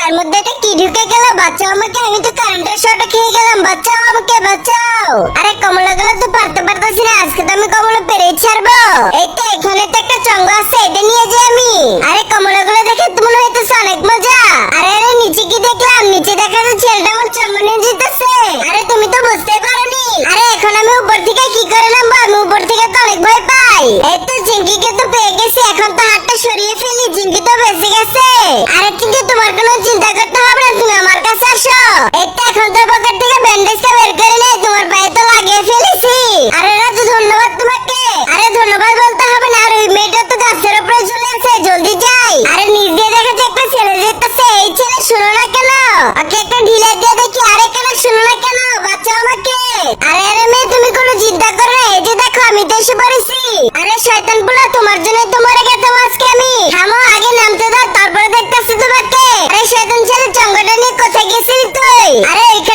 গায়ের মধ্যে এটা কি ঢুকে গেল? বাঁচাও আমাকে, আমি তো কারেন্টের শর্ট খেয়ে গেলাম। বাঁচাও আমাকে, বাঁচাও। আরে কমলাগুলো তো পারতে পারতেছি না, আজকে তো আমি কমলা পেরে ছাড়বো। এই তো এখানে তো একটা চঙ্গ আছে, এটা নিয়ে যাই আমি। আরে কমলাগুলো দেখে তো মনে হইতেছে অনেক মজা। আরে আরে নিচে কি দেখলাম? নিচে দেখা যাচ্ছে ছেলেটা আমার চঙ্গ নিয়ে যেতেছে। আরে তুমি তো বুঝতে পারোনি। আরে এখন আমি উপর থেকে কি করে নামবো? আমি উপর থেকে তো অনেক ভয় পাই। এই তো জিঙ্কিকে তো পেয়ে গেছি, এখন তো হাতটা সরিয়ে ফেলি। জিঙ্কি তো বেঁচে গেছে। আরে কিন্তু তোমার কোনো চিন্তা করতে হবে না, তুমি আমার কাছে আসো। এই তো এখন তো পকেট থেকে ব্যান্ডেজটা বের করে নেই, তোমার পায়ে তো লাগিয়ে ফেলেছি। আরে রাজু ধন্যবাদ তোমাকে। আরে ধন্যবাদ বলতে হবে না, আর ওই মেয়েটা তো গাছের উপরে ঝুলে আছে, জলদি যাই। আরে নিচ দিয়ে দেখা যাচ্ছে একটা ছেলে যেতেছে। এই ছেলে শুনো না কেন? ওকে একটা ঢিলে দিয়ে দেখি। আরে কেন শুনো না কেন? বাঁচাও আমাকে। আরে আরে মেয়ে তুমি কোনো চিন্তা করো না, এই যে দেখো আমি তো এসে পড়েছি। আরে শয়তান পোলা, তোমার জন্য তো মরে গেতাম আজকে আমি। থামো, আগে নামতে দাও, তারপরে দেখতেছি তোমাকে। আরে শয়তান ছেলে, চঙ্গটা নিয়ে কোথায় গেছিলি তুই? আরে এখানে